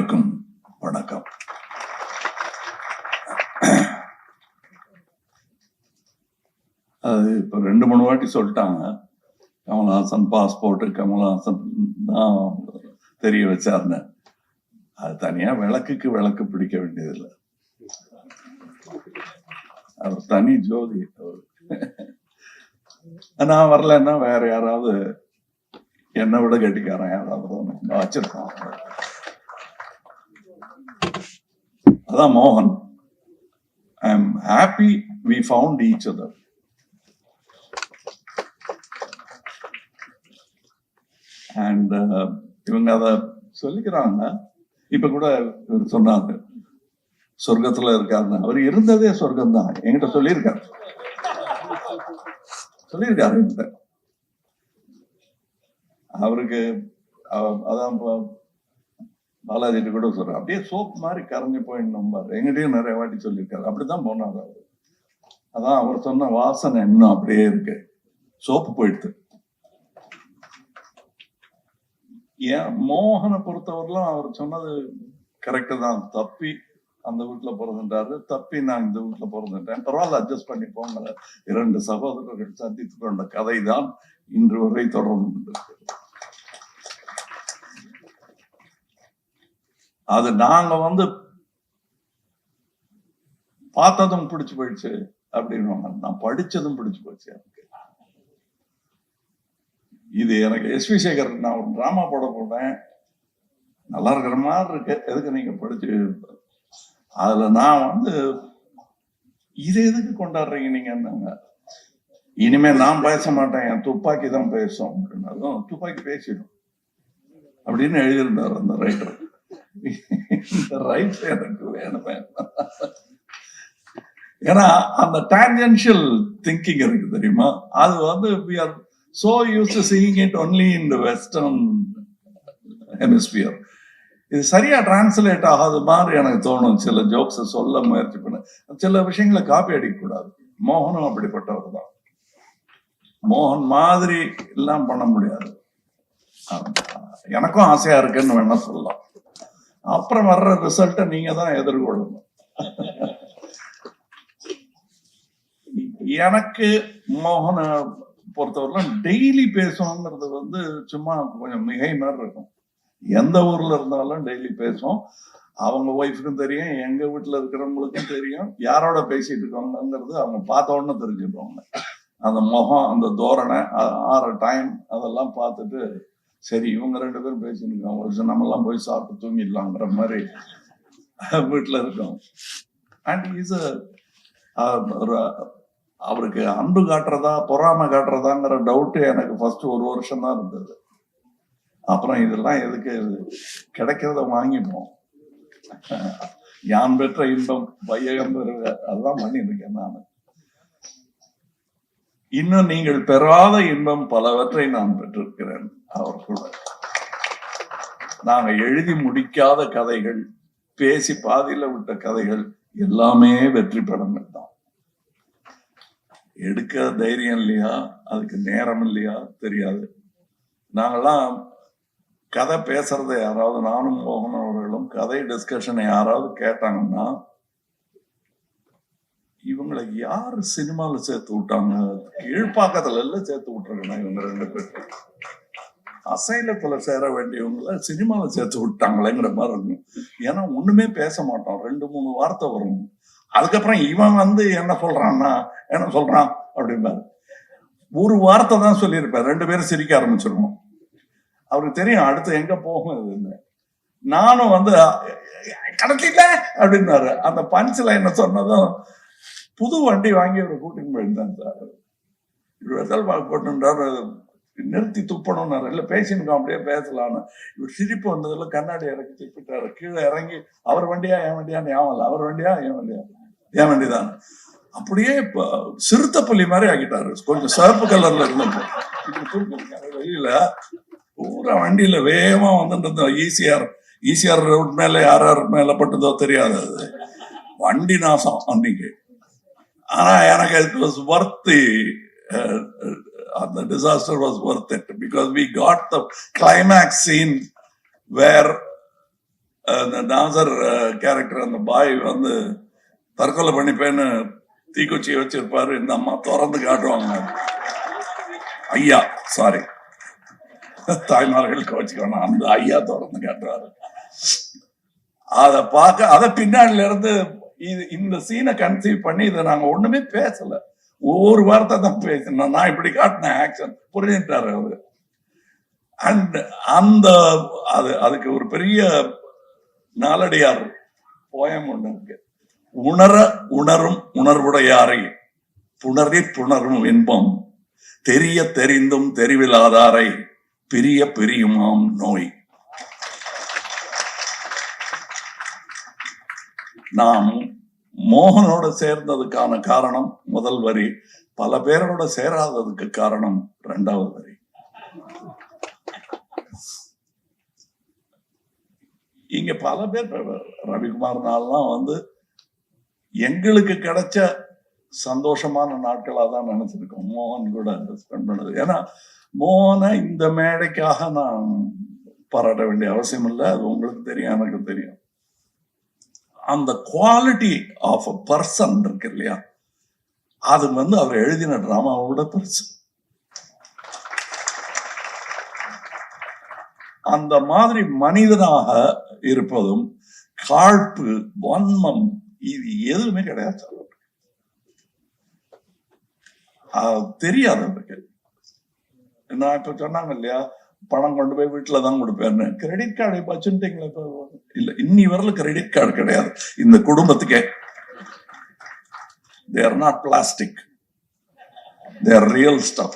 அனைவருக்கும் வணக்கம். அது இப்போ 2-3 வாட்டி சொல்லிட்டாங்க. கமல்ஹாசன் பாஸ்போர்ட், கமல்ஹாசன் தான் தெரிய வச்சாருன்னு. அது தனியா விளக்குக்கு விளக்கு பிடிக்க வேண்டியதில்லை. அவர் தனி ஜோதி. நான் வரலன்னா வேற யாராவது என்னை விட கட்டிக்காரன் யாராவது வச்சிருக்கோம். அதான் மோகன். I am happy we found each other. And இவங்க அதை சொல்லிக்கிறாங்க. இப்ப கூட சொன்னாங்க சொர்க்கத்துல இருக்காருன்னு. அவர் இருந்ததே சொர்க்கம் தான். என்கிட்ட சொல்லியிருக்காரு என்கிட்ட. அவருக்கு அதான் பாலாஜிட்டு கூட சொல்றாரு, அப்படியே சோப் மாதிரி கரைஞ்சு போயிடணும் பாரு. எங்கிட்டையும் நிறைய வாட்டி சொல்லியிருக்காரு. அப்படிதான் போனார் அவரு. அதான் அவர் சொன்ன வாசனை இன்னும் அப்படியே இருக்கு. சோப்பு போயிடுது. ஏன் மோகனை பொறுத்தவரையிலும் அவர் சொன்னது கரெக்டு தான். தப்பி அந்த வீட்டுல பிறந்துட்டாரு, தப்பி நான் இந்த வீட்டுல பிறந்துட்டேன், பரவாயில்ல அட்ஜஸ்ட் பண்ணி போங்க. 2 சகோதரர்கள் சந்தித்து கொண்ட கதை தான் இன்று வரை தொடர்ந்து. அது நாங்க பார்த்ததும் பிடிச்சு போயிடுச்சு அப்படின்னு. நான் படிச்சதும் பிடிச்சு போச்சு எனக்கு. இது எனக்கு எஸ்வி சேகர், நான் ஒரு டிராமா போட போனேன், நல்லா இருக்கிற மாதிரி இருக்கு, எதுக்கு நீங்க படிச்சு, அதுல நான் இது எதுக்கு கொண்டாடுறீங்க நீங்க, இனிமே நான் பேச மாட்டேன், என் துப்பாக்கி தான் பேசும் அப்படின்னாலும் துப்பாக்கி பேசிடும் அப்படின்னு எழுதியிருந்தார் அந்த ரைட்டர். இந்த ரைட் எனக்கு வேணுமே. ஏன்னா அந்த டான்ஜென்ஷியல் திங்கிங் இருக்கு தெரியுமா, அது we are so used to seeing it only in the western hemisphere. இது சரியா டிரான்ஸ்லேட் ஆகாத மாதிரி எனக்கு தோணும். சில ஜோக்ஸ் சொல்ல முயற்சி பண்ண, சில விஷயங்களை காப்பி அடிக்க கூடாது. மோகனும் அப்படிப்பட்டவர் தான். மோகன் மாதிரி எல்லாம் பண்ண முடியாது. எனக்கும் ஆசையா இருக்குன்னு வேணா சொல்லலாம். அப்புறம் வர்ற ரிசல்ட்டை நீங்க தான் எதிர்கொள்ளணும். எனக்கு மோகனை பொறுத்தவரை டெய்லி பேசணுங்கிறது சும்மா கொஞ்சம் மிகை மாதிரி இருக்கும். எந்த ஊர்ல இருந்தாலும் டெய்லி பேசும். அவங்க ஒய்ஃபுக்கும் தெரியும், எங்க வீட்டுல இருக்கிறவங்களுக்கும் தெரியும் யாரோட பேசிட்டு இருக்காங்கிறது அவங்க பார்த்த உடனே தெரிஞ்சுக்குவாங்க. அந்த முகம், அந்த தோரணை, ஆற டைம் அதெல்லாம் பார்த்துட்டு சரி இவங்க 2 பேரும் பேசிருக்காங்க, ஒரு சில நம்மெல்லாம் போய் சாப்பிட்டு தூங்கிடலாங்கிற மாதிரி வீட்டுல இருக்கோம். அண்ட் இஸ் அவருக்கு அன்பு காட்டுறதா பொறாமை காட்டுறதாங்கிற டவுட்டு எனக்கு ஃபர்ஸ்ட் 1 வருஷம் தான் இருந்தது. அப்புறம் இதெல்லாம் எதுக்கு, கிடைக்கிறத வாங்கிப்போம். யான் பெற்ற இன்பம் வையகம் பெறுக, அதெல்லாம் பண்ணிட்டு இருக்கேன் நான். இன்னும் நீங்கள் பெறாத இன்பம் பலவற்றை நான் பெற்றிருக்கிறேன் அவர் கூட. நாங்க எழுதி முடிக்காத கதைகள், பேசி பாதியில விட்ட கதைகள் எல்லாமே வெற்றி படங்கள் தான். எடுக்க தைரியம் இல்லையா, அதுக்கு நேரம் இல்லையா தெரியாது. நாங்கெல்லாம் கதை பேசுறதை யாராவது, நானும் மோகன் அவர்களும் கதை டிஸ்கஷனை யாராவது கேட்டாங்கன்னா, இவங்களை யாரு சினிமால சேர்த்து விட்டாங்க, கீழ்ப்பாக்கத்துல எல்லாம் சேர்த்து விட்டுருக்கணும், இவங்க 2 பேரும் அசைலத்துல சேர வேண்டியவங்கள சினிமால சேர்த்து விட்டாங்களேங்கிற மாதிரி இருக்கும். ஏன்னா ஒண்ணுமே பேச மாட்டோம், 2-3 வார்த்தை வரும். அதுக்கப்புறம் இவன் என்ன சொல்றான் அப்படிம்பாரு. ஒரு வார்த்தை தான் சொல்லியிருப்பார், 2 பேரும் சிரிக்க ஆரம்பிச்சிருவோம். அவருக்கு தெரியும் அடுத்து எங்க போகும். நானும் கடத்தில அப்படின்னாரு. அந்த பஞ்சில் என்ன சொன்னதும் புது வண்டி வாங்கி ஒரு கூட்டின்னு போயிருந்தேன் சார். இவர் வெத்தல் பாக்கு போட்டுன்றாரு, நிறுத்தி துப்பணும்னாரு. இல்லை பேசினுக்கோம் அப்படியே பேசலான்னு. இவர் சிரிப்பு வந்ததுல கண்ணாடி இறக்கி திருப்பிட்டாரு. கீழே இறங்கி அவர் வண்டியா என் வண்டியான்னு ஞாபகம் இல்லை, அவர் வண்டியா என் வண்டிதான். அப்படியே சிறுத்தை புள்ளி மாதிரி ஆக்கிட்டாரு. கொஞ்சம் சிவப்பு கலர்ல இருந்தப்போ வெளியில பூரா வண்டியில வேகமா வந்துட்டு ஈசிஆர் ரோட் மேல யார் மேல பட்டதோ தெரியாது, வண்டி நாசம் அன்னைக்கு. ஆனா எனக்கு it was worth the disaster was worth it because we got the climax scene where Nassar character அந்த பாய் வந்து தற்கொலை பண்ணிப்பேன்னு தீக்குச்சியை வச்சிருப்பாரு. இந்த அம்மா திறந்து காட்டுவாங்க. ஐயா சாரி, தாய்மார்களுக்கு வச்சுக்கணும், அந்த ஐயா திறந்து காட்டுவாரு. அதை பார்க்க அதை பின்னாடில இருந்து இந்த சீனை கன்சீவ் பண்ணி இதை நாங்க ஒண்ணுமே பேசல, ஒவ்வொரு வார்த்தை தான் பேசினோம். நான் இப்படி காட்டினேன் ஆக்ஷன், புரிஞ்சுட்டாரு அவரு. அண்ட் அந்த அதுக்கு ஒரு பெரிய நாலடியார் போயம் ஒண்ணு இருக்கு. உணர உணரும் உணர்வுடையாரை புணரி புணரும் இன்பம் தெரிய தெரிந்தும் தெரிவிலாதாரை பிரிய பிரியுமாம் நோய். நாம் மோகனோட சேர்ந்ததுக்கான காரணம் முதல் வரி, பல பேரோட சேராததுக்கு காரணம் இரண்டாவது வரி. இங்க பல பேர் ரவிக்குமார்னாலாம் வந்து எங்களுக்கு கிடைச்ச சந்தோஷமான நாட்களா தான் நினைச்சிருக்கோம் மோகன் கூட ஸ்பெண்ட் பண்ணது. ஏன்னா மோகனை இந்த மேடைக்காக நான் பாராட்ட வேண்டிய அவசியம் இல்லை, அது உங்களுக்கு தெரியும், எனக்கு தெரியும். அந்த குவாலிட்டி ஆஃப் அ பர்சன் இருக்கு இல்லையா, அது வந்து அவர் எழுதின டிராமாவோட பெருசு. அந்த மாதிரி மனிதனாக இருப்பதும் காழ்ப்பு வன்மம் இது எதுவுமே கிடையாது. தெரியாது அவருக்கு. நான் இப்ப சொன்னாங்க இல்லையா, பணம் கொண்டு போய் வீட்டுல தான் கொடுப்பேன்னு. கிரெடிட் கார்டு இப்ப வச்சுட்டீங்களா? இப்ப இல்ல, இன்னி வரல கிரெடிட் கார்டு கிடையாது இந்த குடும்பத்துக்கே. they are not plastic, they are real stuff.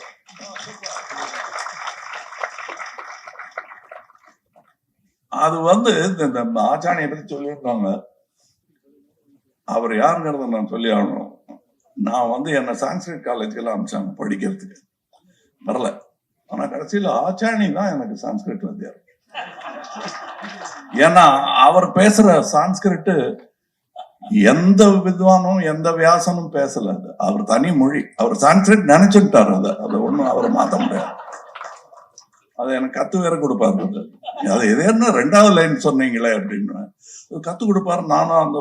அது வந்து இந்த ஆச்சாணியை பத்தி சொல்லியிருக்காங்க. அவர் யாருங்கிறத நான் சொல்லி ஆகணும். நான் வந்து என்ன சான்ஸ்கிரிட் காலேஜ்ல அனுப்பிச்சாங்க படிக்கிறதுக்கு, வரல. ஆனா கடைசியில ஆச்சாணி தான் எனக்கு சான்ஸ்கிரிட் வாத்தியார். ஏன்னா அவர் பேசுற சான்ஸ்கிரிட் எந்த வித்வானும் எந்த வியாசனும் பேசல. அது அவர் தனி மொழி. அவர் சான்ஸ்கிரிட் நினைச்சுட்டாரு, அதை ஒண்ணும் அவரை மாத்த முடியாது. அதை எனக்கு கத்து வேற கொடுப்பாரு. அது எது என்ன ரெண்டாவது லைன் சொன்னீங்களே அப்படின்னு கத்து கொடுப்பாரு. நானும் அந்த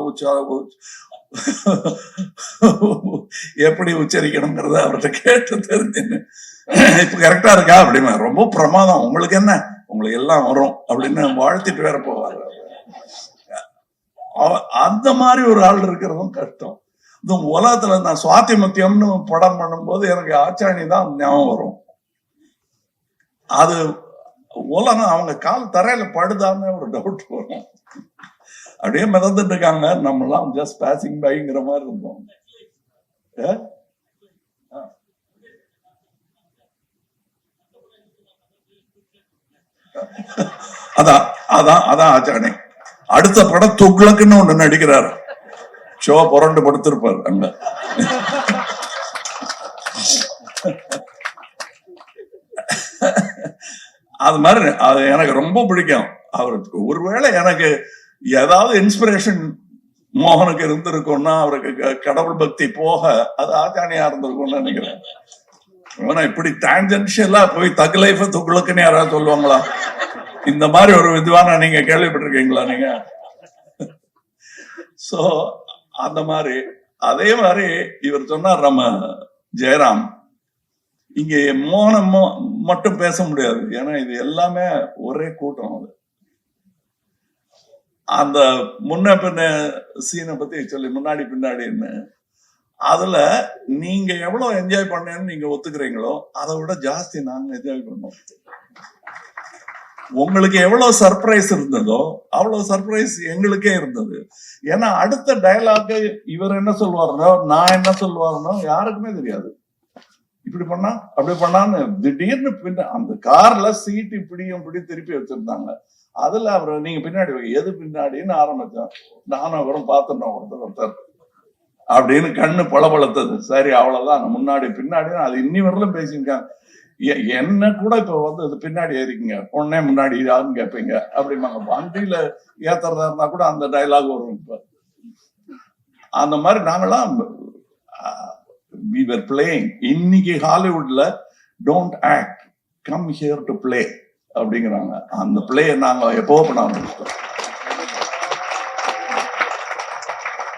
எப்படி உச்சரிக்கணுங்கிறத அவர்கிட்ட கேட்டு தெரிஞ்சுன்னு இப்ப கரெக்டா இருக்கா அப்படின்னு. ரொம்ப பிரமாதம், உங்களுக்கு என்ன, உங்களுக்கு எல்லாம் வரும் அப்படின்னு வாழ்த்திட்டு வேற போவாரு. அந்த மாதிரி ஒரு ஆள் இருக்கிறதும் கஷ்டம். இந்த உலகத்துல நான் சுவாத்திமத்தியம்னு படம் பண்ணும்போது எனக்கு ஆச்சாணி தான் ஞாபகம் வரும். அது உலகம் அவங்க கால் தரையில படுதான்னு ஒரு டவுட் வரும். அப்படியே மிதந்துட்டு இருக்காங்க, நம்ம எல்லாம் ஜஸ்ட் பாசிங் பைங்கிற மாதிரி இருந்தோம். அதான் ஆச்சாணி. அடுத்த படம் துக்ளக்குன்னு ஒண்ணு நடிக்கிறாரு. ஷோ புரண்டு படுத்திருப்பாரு அங்க. அது மாதிரி அது எனக்கு ரொம்ப பிடிக்கும் அவருக்கு. ஒருவேளை எனக்கு ஏதாவது இன்ஸ்பிரேஷன் மோகனுக்கு இருந்திருக்கும்னா, அவருக்கு கடவுள் பக்தி போக அது ஆச்சாணியா இருந்திருக்கும்னு நினைக்கிறேன். இப்படி டான்ஜென்ஷியலா போய் தக் லைஃப் துக்ளக்குன்னு யாராவது சொல்லுவாங்களா? இந்த மாதிரி ஒரு வித்வான நீங்க கேள்விப்பட்டிருக்கீங்களா நீங்க? சோ அந்த மாதிரி அதே மாதிரி இவர் சொன்னார் நம்ம ஜெயராம், இங்க மோகனம் மட்டும் பேச முடியாது, ஏன்னா இது எல்லாமே ஒரே கூட்டம். அது அந்த முன்ன பின்ன சீனை பத்தி சொல்லி முன்னாடி பின்னாடின்னு, அதுல நீங்க எவ்வளவு என்ஜாய் பண்ணேன்னு நீங்க ஒத்துக்கிறீங்களோ அதை விட ஜாஸ்தி நாங்க என்ஜாய் பண்ணோம். உங்களுக்கு எவ்வளவு சர்ப்ரைஸ் இருந்ததோ அவ்வளவு சர்ப்ரைஸ் எங்களுக்கே இருந்தது. ஏன்னா அடுத்த டயலாக் இவர் என்ன சொல்லுவாருனோ நான் என்ன சொல்லுவாருனோ யாருக்குமே தெரியாது. இப்படி பண்ணா அப்படி பண்ணான்னு திடீர்னு பின்ன அந்த கார்ல சீட்டு இப்படியும் இப்படி திருப்பி வச்சிருந்தாங்க. அதுல அவர் நீங்க பின்னாடி எது பின்னாடின்னு ஆரம்பிச்சோம். நானும் அவரும் பார்த்துட்டோம் ஒருத்தர் அப்படின்னு கண்ணு பளபளத்தது. சரி அவ்வளவுதான், முன்னாடி பின்னாடி அது இன்னி வரலும் பேசியிருக்காங்க. என்ன கூட இப்ப வந்து அது பின்னாடி ஏறிக்குங்க, பொண்ணே முன்னாடி யாருன்னு கேட்பீங்க அப்படிம்பாங்க. வண்டியில ஏத்துறதா இருந்தா கூட அந்த டைலாக் வரும். இப்ப அந்த மாதிரி நாங்களாம் we were playing. இன்னைக்கு ஹாலிவுட்ல don't act, come here to play அப்படிங்கிறாங்க. அந்த பிளே நாங்க எப்போ பண்ண ஆரம்பிச்சிட்டோம்.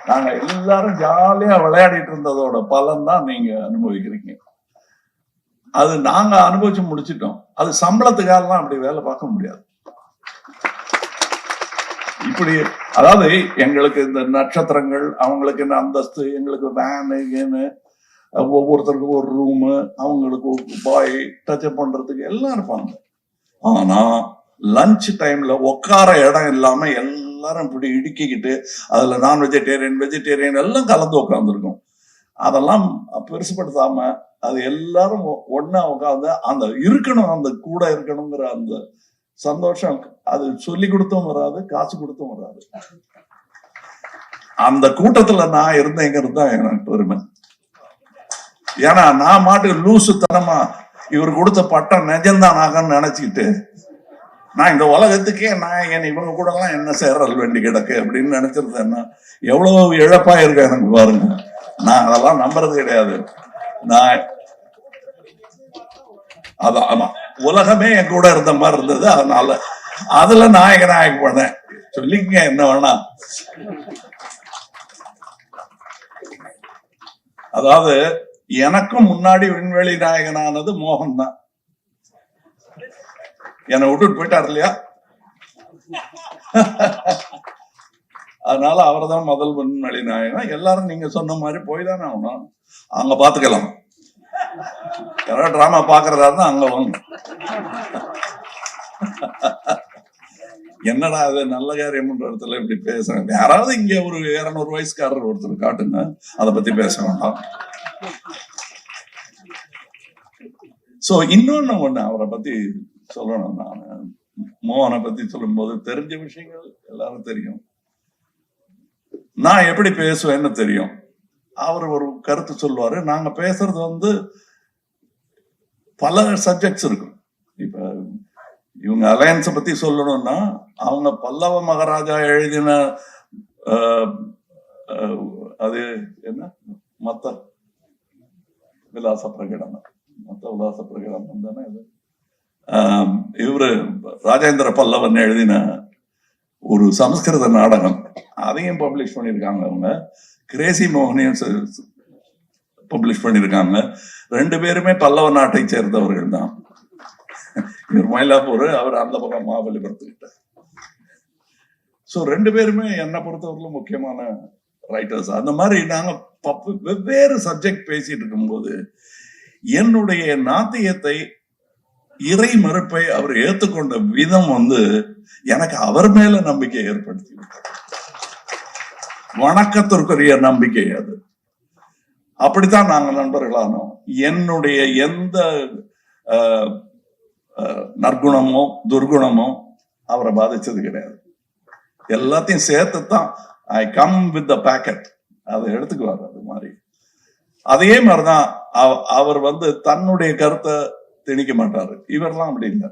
நாங்க எல்லாரும் ஜாலியா விளையாடிட்டு இருந்ததோட பலன் தான் நீங்க அனுபவிக்கிறீங்க. அது நாங்க அனுபவிச்சு முடிச்சிட்டோம். அது சம்பளத்துக்காகலாம் அப்படி வேலை பார்க்க முடியாது. இப்படி அதாவது எங்களுக்கு இந்த நட்சத்திரங்கள், அவங்களுக்கு இந்த அந்தஸ்து, எங்களுக்கு வேனு, ஒவ்வொருத்தருக்கும் ஒரு ரூமு, அவங்களுக்கு பாய் டச்சப் பண்றதுக்கு எல்லாம் இருப்பாங்க. ஆனா லஞ்ச் டைம்ல உட்கார இடம் இல்லாம எல்லாரும் இப்படி இடுக்கிக்கிட்டு அதுல நான் வெஜிடேரியன் வெஜிடேரியன் எல்லாம் கலந்து உட்காந்துருக்கும். அதெல்லாம் பெருசுப்படுத்தாம அது எல்லாரும் ஒன்னா உட்காந்து அந்த இருக்கணும், அந்த கூட இருக்கணுங்கிற அந்த சந்தோஷம், அது சொல்லி கொடுத்தும் வராது, காசு கொடுத்தும் வராது. அந்த கூட்டத்துல நான் இருந்தேங்கிறது தான் எனக்கு பெருமை. ஏன்னா நான் மாட்டுக்கு லூசுத்தனமா இவர் கொடுத்த பட்டம் நிஜம்தான் ஆகன்னு நினைச்சுக்கிட்டு நான் இந்த உலகத்துக்கே நான் இவங்க கூட எல்லாம் என்ன சேரல் வேண்டி கிடக்கு அப்படின்னு நினைச்சிருந்தேன்னா எவ்வளவு இழப்பா இருக்க எனக்கு பாருங்க. நான் அதெல்லாம் நம்புறது கிடையாது. நான் அதான் உலகமே என் கூட இருந்த மாதிரி இருந்தது. அதனால அதுல நாயகன் பண்ணேன். சொல்லிங்க என்ன வேணா. அதாவது எனக்கும் முன்னாடி விண்வெளி நாயகனானது மோகன் தான். என்னை விட்டுட்டு போயிட்டார் இல்லையா? அதனால அவர் தான் முதல் விண்வெளி நாயகன். எல்லாரும் நீங்க சொன்ன மாதிரி போய் தானே ஆகணும். அங்க பாத்துக்கலாம். யாராவது டிராமா பாக்குறதா இருந்தா அங்க வாங்க. என்னடா அது நல்ல காரியம்ன்ற இடத்துல இப்படி பேசுறாங்க. யாராவது இங்க ஒரு 200 வயசுக்காரர் ஒருத்தர் காட்டுங்க, அதை பத்தி பேச வேண்டாம். சோ இன்னொன்னு ஒண்ணு அவரை பத்தி சொல்லணும். நான் மோகனை பத்தி சொல்லும் போது தெரிஞ்ச விஷயங்கள் எல்லாரும் தெரியும். நான் எப்படி பேசுவேன்னு தெரியும். அவர் ஒரு கருத்து சொல்லுவாரு. நாங்க பேசுறது பல சப்ஜெக்ட்ஸ் இருக்கும். இப்ப இவங்க அலையன்ஸை பத்தி சொல்லணும்னா அவங்க பல்லவ மகாராஜா எழுதின அது என்ன மத்த விலாச பிரகடனம் தானே இது. இவரு ராஜேந்திர பல்லவன் எழுதின ஒரு சமஸ்கிருத நாடகம், அதையும் பப்ளிஷ் பண்ணியிருக்காங்க. அவங்க கிரேசி மோகனையும் பப்ளிஷ் பண்ணியிருக்காங்க. 2 பேருமே பல்லவ நாட்டை சேர்ந்தவர்கள் தான். இவர் மயிலாப்பூர், அவர் அந்த பக்கம் மகாபலிபுரத்துக்கிட்ட. சோ 2 பேருமே என்னை பொறுத்தவரையிலும் முக்கியமான ரைட்டர்ஸ். அந்த மாதிரி நாங்க வெவ்வேறு சப்ஜெக்ட் பேசிட்டு இருக்கும்போது என்னுடைய நாத்தியத்தை, இறை மறுப்பை அவர் ஏற்றுக்கொண்ட விதம் எனக்கு அவர் மேல நம்பிக்கை ஏற்படுத்தி வணக்கத்திற்குரிய நம்பிக்கை. அது அப்படித்தான் நாங்க நண்பர்களானோம். என்னுடைய எந்த நற்குணமோ துர்குணமோ அவரை பாதிச்சது கிடையாது. எல்லாத்தையும் சேர்த்துத்தான் I come with the packet, அதை எடுத்துக்குவார். அது மாதிரி அதே மாதிரிதான் அவர் தன்னுடைய கருத்தை திணிக்க மாட்டாரு. இவரெல்லாம் அப்படி இல்லை.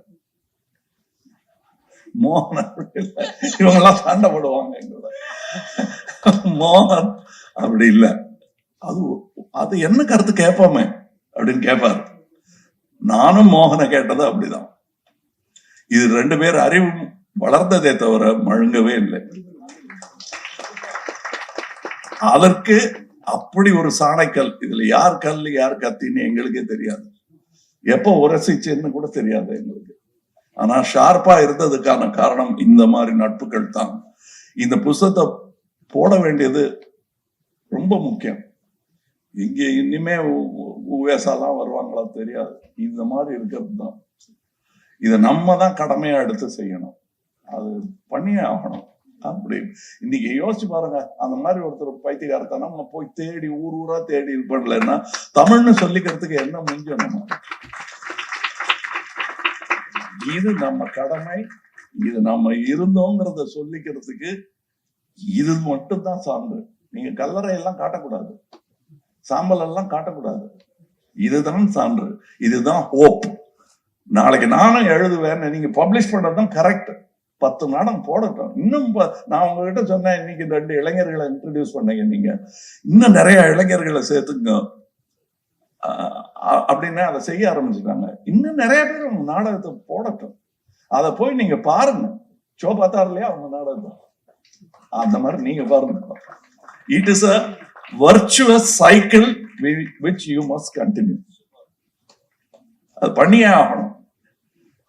மோகன் அப்படி இல்லை. இவங்கெல்லாம் சண்டை போடுவாங்க. மோகன் அப்படி இல்லை. அது என்ன கருத்து கேட்போமே அப்படின்னு கேட்பாரு. நானும் மோகனை கேட்டது அப்படிதான். இது 2 பேர் அறிவு வளர்ந்ததே தவிர மழுங்கவே இல்லை. அதற்கு அப்படி ஒரு சாணைக்கல். இதுல யார் கல் யார் கத்தின்னு எங்களுக்கே தெரியாது. எப்ப உரசிச்சுன்னு கூட தெரியாது எங்களுக்கு. ஆனா ஷார்ப்பா இருந்ததுக்கான காரணம் இந்த மாதிரி நட்புகள் தான். இந்த புஸ்தகத்தை போட வேண்டியது ரொம்ப முக்கியம். இங்க இனிமே உவேசாலாம் வருவாங்களா தெரியாது. இந்த மாதிரி இருக்கிறது தான். இதை நம்ம தான் கடமையா எடுத்து செய்யணும். அது பண்ணியே ஆகணும். அப்படி இன்னைக்கு யோசிச்சு பாருங்க. அந்த மாதிரி ஒருத்தர் பைத்தியகாரத்தை நம்ம போய் தேடி ஊரா தேடி இது பண்ணலன்னா தமிழ்னு சொல்லிக்கிறதுக்கு என்ன முடிஞ்சோம்? நம்ம இது நம்ம கடமை. இது நம்ம இருந்தோங்கிறத சொல்லிக்கிறதுக்கு இது மட்டும் தான் சான்று. நீங்க கல்லறை எல்லாம் காட்டக்கூடாது, சாம்பல் எல்லாம் காட்டக்கூடாது. இதுதான் சான்று, இதுதான் ஹோப். நாளைக்கு நானும் எழுதுவேன், நீங்க பப்ளிஷ் பண்றதுதான் கரெக்ட். 10 நாடம் போடட்டும். இன்னும் நான் உங்ககிட்ட சொன்னேன், இன்னைக்கு 2 இளைஞர்களை இன்ட்ரடியூஸ் பண்ணீங்க. நீங்க இன்னும் நிறைய இளைஞர்களை சேர்த்துங்க அப்படின்னு அதை செய்ய ஆரம்பிச்சுட்டாங்க. இன்னும் நிறைய பேர் உங்க நாடகத்தை போடட்டும். அதை போய் நீங்க பாருங்க. ஷோ பார்த்தாரு இல்லையா அவங்க நாடகம், அந்த மாதிரி நீங்க பாருங்க. It is a virtuous cycle which you must continue. அது பண்ணியே ஆகணும்.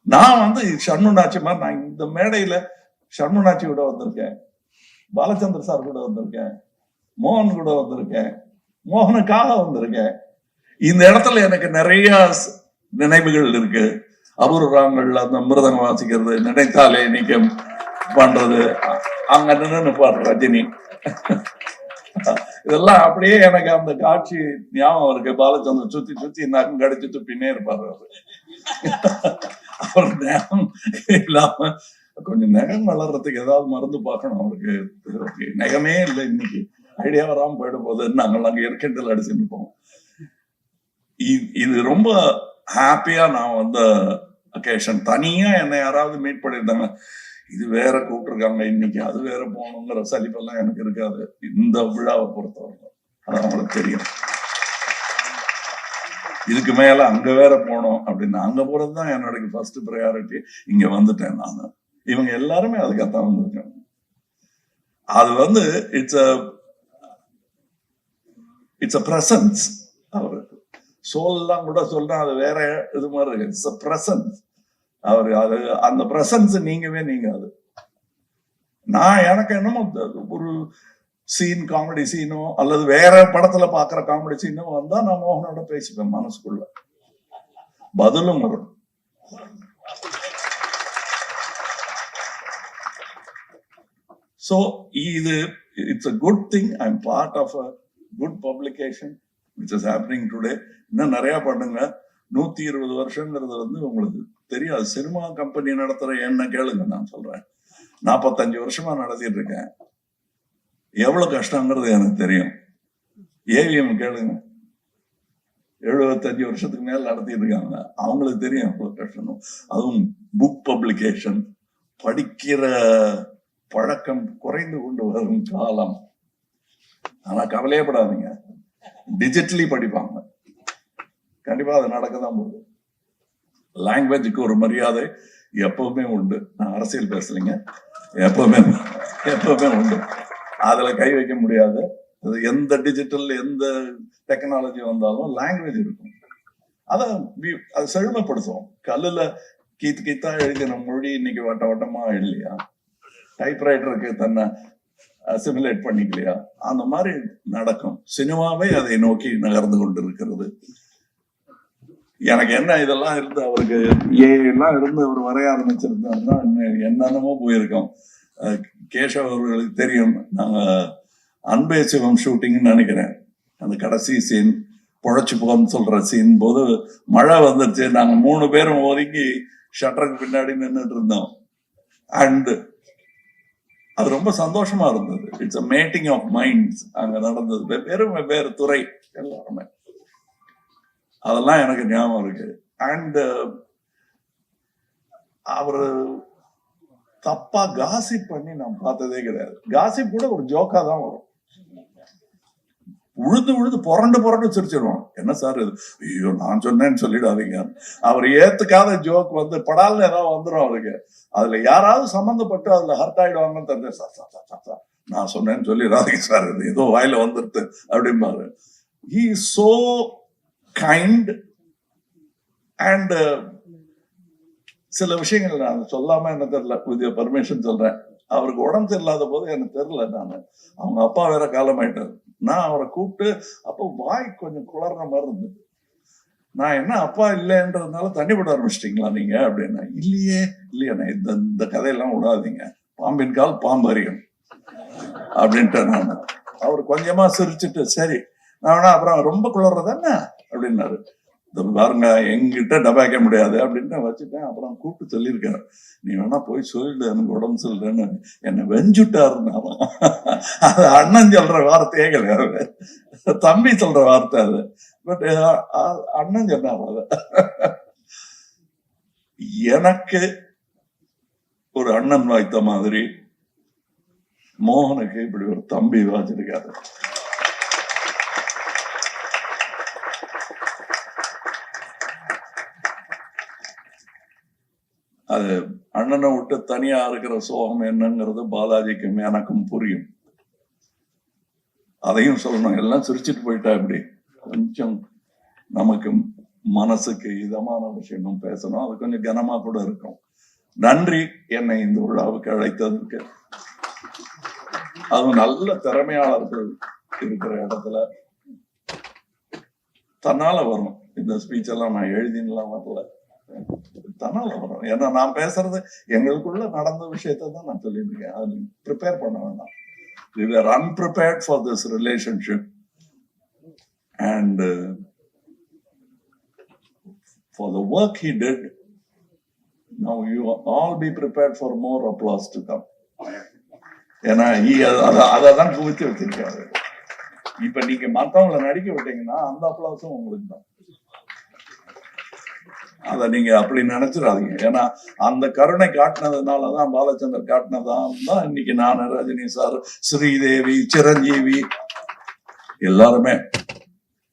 நான் வந்து ஷண்முனாச்சி மாதிரி நான் இந்த மேடையில ஷண்முனாச்சி கூட வந்திருக்கேன், பாலச்சந்திர சார் கூட வந்திருக்கேன், மோகன் கூட வந்திருக்கேன், மோகனுக்காக வந்திருக்கேன். இந்த இடத்துல எனக்கு நிறைய நினைவுகள் இருக்கு. அபூர்வங்கள், அந்த மிருதங்க வாசிக்கிறது, நினைத்தாலே நிக்கம் பண்றது, அங்க நின்று பாடுற ரஜினி, இதெல்லாம் அப்படியே எனக்கு அந்த காட்சி ஞாபகம் இருக்கு. பாலச்சந்திரன் சுத்தி சுத்தி நகம் கடிச்சு துப்பினே இருப்பாரு. அவர் நேரம் இல்லாம கொஞ்சம் நகம் வளர்றதுக்கு ஏதாவது மருந்து பார்க்கணும். அவருக்கு நகமே இல்லை, இன்னைக்கு ஐடியா வராம போயிட போகுது. நாங்கள் அங்க இயற்கையில் அடிச்சுட்டு இருப்போம். இது ரொம்ப ஹாப்பியா நான் வந்த அக்கேஷன். தனியா என்னை யாராவது மீட் பண்ணியிருந்தாங்க, இது வேற கூப்பிட்டுருக்காங்க இன்னைக்கு, அது வேற போகணுங்கிற சலிப்பெல்லாம் எனக்கு இருக்காது இந்த விழாவை பொறுத்தவரை. அது அவங்களுக்கு தெரியும். இதுக்கு மேல அங்க வேற போனோம் அப்படின்னு, அங்க போறதுதான் என்னோட ஃபர்ஸ்ட் ப்ரையாரிட்டி. இங்க வந்துட்டேன் நான். இவங்க எல்லாருமே அதுக்காகத்தான் வந்திருக்காங்க. அது வந்து இட்ஸ் அ பிரசன்ஸ். அவரு சோல்லாம் கூட சொல்றேன், அது வேற இது மாதிரி இருக்கு. It's a presence. அவரு அது அந்த பிரசன்ஸ் நீங்கவே நீங்காது. நான் எனக்கு என்னமோ ஒரு சீன், காமெடி சீனோ அல்லது வேற படத்துல பாக்குற காமெடி சீனோ வந்தா நான் மோகனோட பேசிப்பேன் மனசுக்குள்ள, பதிலும் வரும். So it's a good thing. I'm part of a good publication which is happening today. இன்னும் நிறைய பண்ணுங்க. 120 வருஷங்கிறது வந்து உங்களுக்கு தெரியாது. சினிமா கம்பெனி நடத்துற என்ன கேளுங்க, நான் சொல்றேன். 45 வருஷமா நடத்திட்டு இருக்கேன். எவ்வளவு கஷ்டங்கிறது எனக்கு தெரியும். ஏவிஎம் கேளுங்க, 75 வருஷத்துக்கு மேல நடத்திட்டு இருக்காங்க. அவங்களுக்கு தெரியும் எவ்வளவு கஷ்டம். அதுவும் புக் பப்ளிகேஷன், படிக்கிற பழக்கம் குறைந்து கொண்டு வரும் காலம். ஆனா கவலையப்படாதீங்க, டிஜிட்டலி படிப்பாங்க. கண்டிப்பா அது நடக்கதான் போகுது. லாங்குவேஜுக்கு ஒரு மரியாதை எப்பவுமே உண்டு. நான் அரசியல் பேசலைங்க, எப்பவுமே உண்டு. அதுல கை வைக்க முடியாது. எந்த டிஜிட்டல் எந்த டெக்னாலஜி வந்தாலும் லாங்குவேஜ் இருக்கும். அதை செழுமைப்படுத்துவோம். கல்லுல கீத்தா எழுதின மொழி இன்னைக்கு வட்ட வட்டமா இல்லையா? டைப்ரைட்டருக்கு தன்னை அசிமுலேட் பண்ணிக்கலையா? அந்த மாதிரி நடக்கும். சினிமாவே அதை நோக்கி நகர்ந்து கொண்டு இருக்கிறது. எனக்கு என்ன இதெல்லாம் இருந்து அவருக்கு எல்லாம் இருந்து அவர் வரைய ஆரம்பிச்சிருந்தாருன்னா என்னென்னமோ போயிருக்கோம். கேஷவ் அவர்களுக்கு தெரியும், நாங்க அன்பே சிவம் ஷூட்டிங்னு நினைக்கிறேன். அந்த கடைசி சீன், பொழைச்சு போன்னு சொல்ற சீன் போது மழை வந்துருச்சு. நாங்க 3 பேரும் ஒதுங்கி ஷட்டருக்கு பின்னாடி நின்றுட்டு இருந்தோம். அண்ட் அது ரொம்ப சந்தோஷமா இருந்தது. It's a meeting of minds அங்க நடந்தது. வெவ்வேறு துறை எல்லாருமே. அதெல்லாம் எனக்கு ஞாபகம் இருக்கு. அண்ட் அவரு தப்பா காசிப் பண்ணி நான் பார்த்ததே கிடையாது. காசிப் கூட ஒரு ஜோக்கா தான் வரும். உழுது புரண்டு சிரிச்சிருவான். என்ன சார் இது, ஐயோ நான் சொன்னேன்னு சொல்லிடாதீங்க. அவர் ஏத்துக்காத ஜோக் வந்து படால்னு ஏதாவது வந்துடும் அவருக்கு. அதுல யாராவது சம்பந்தப்பட்டு அதுல ஹர்ட் ஆயிடுவாங்கன்னு தெரிஞ்ச, சார் நான் சொன்னேன்னு சொல்லிடாதீங்க சார், இது ஏதோ வாயில வந்துருது அப்படிம்பாரு. He is so kind. and சில விஷயங்கள் நான் சொல்லாம என்ன தெரியல, வித் பர்மிஷன் சொல்றேன். அவருக்கு உடம்பு சரியில்லாத போது எனக்கு தெரியல. அவங்க அப்பா வேற காலமாயிட்டாரு. நான் அவரை கூப்பிட்டு, அப்போ வாய் கொஞ்சம் குளர்ற மாதிரி இருந்தது. நான் என்ன அப்பா இல்லைன்றதுனால தண்ணி போட ஆரம்பிச்சிட்டீங்களா நீங்க அப்படின்னா, இல்லையே இந்த கதையெல்லாம் விடாதீங்க, பாம்பின் கால் பாம்பு அறியும் அப்படின்ட்டு நான். அவர் கொஞ்சமா சிரிச்சுட்டு, சரி நான் வேணா அப்புறம் ரொம்ப குளர்றது என்ன அப்படின்னாரு. பாருங்க எங்கிட்ட டபாய்க்க முடியாது அப்படின்னு வச்சுட்டேன். அப்புறம் கூப்பிட்டு சொல்லியிருக்காரு, நீ வேணா போய் சொல்லிடு எனக்கு உடம்பு சொல்லுன்னு. என்னை வெஞ்சுட்டாருன்னாலும் அது அண்ணன் சொல்ற வார்த்தையே கிடையாது, தம்பி சொல்ற வார்த்தை அது. பட் அண்ணன் சொன்னார் அது. எனக்கு ஒரு அண்ணன் வாய்த்த மாதிரி மோகனுக்கு இப்படி ஒரு தம்பி வாச்சிருக்காரு. அது அண்ணனை விட்டு தனியா இருக்கிற சோகம் என்னங்கிறது பாலாஜிக்கும் எனக்கும் புரியும். அதையும் சொல்லணும். எல்லாம் சிரிச்சிட்டு போயிட்டா இப்படி கொஞ்சம் நமக்கு மனசுக்கு இதமான விஷயமும் பேசணும். அது கொஞ்சம் கனமா கூட இருக்கும். நன்றி என்னை இந்த விழாவுக்கு அழைத்ததற்கு. அதுவும் நல்ல திறமையாளர்கள் இருக்கிற இடத்துல தன்னால வரும். இந்த ஸ்பீச் எல்லாம் நான் எழுதினலாம் வரல, தன்னால வரும். ஏன்னா நான் பேசுறது எங்களுக்குள்ள நடந்த விஷயத்த தான் நான் சொல்லியிருக்கேன். அது ப்ரிப்பேர் பண்ண வேண்டாம். We were unprepared for this relationship and for the work he did. Now you all be prepared for more applause to come. ஏன்னா அதான் குவிச்சு வச்சிருக்காரு. இப்ப நீங்க மத்தவங்களை நடிக்க விட்டீங்கன்னா அந்த அப்ளாஸும் உங்களுக்கு தான். அத நீங்க அப்படி நினைச்சிடாதீங்க. ஏன்னா அந்த கருணை காட்டினதுனாலதான், பாலச்சந்தர் காட்டினதான் இன்னைக்கு நான், ரஜினி சார், ஸ்ரீதேவி, சிரஞ்சீவி எல்லாருமே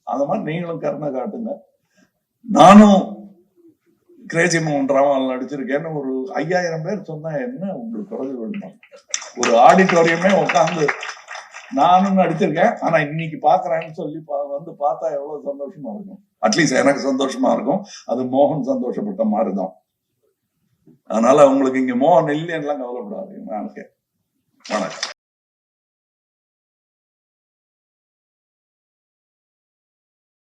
அந்த மாதிரி நீங்களும் கருணை காட்டுங்க. நானும் கிரேசி மோகன் ராமாவில் நடிச்சிருக்கேன்னு ஒரு 5000 பேர் சொன்னா என்ன உங்களுக்கு குறைஞ்சு விடணும். ஒரு ஆடிட்டோரியமே உட்காந்து நானும் நடிச்சிருக்கேன். ஆனா இன்னைக்கு பாக்குறேன்னு சொல்லி வந்து பார்த்தா எவ்வளவு சந்தோஷமா இருக்கும். அட்லீஸ்ட் எனக்கு சந்தோஷமா இருக்கும். அது மோகன் சந்தோஷப்பட்ட மாதிரிதான். அதனால உங்களுக்கு இங்க மோகன் இல்லைன்னா கவலைப்படாதீங்க. வணக்கம்.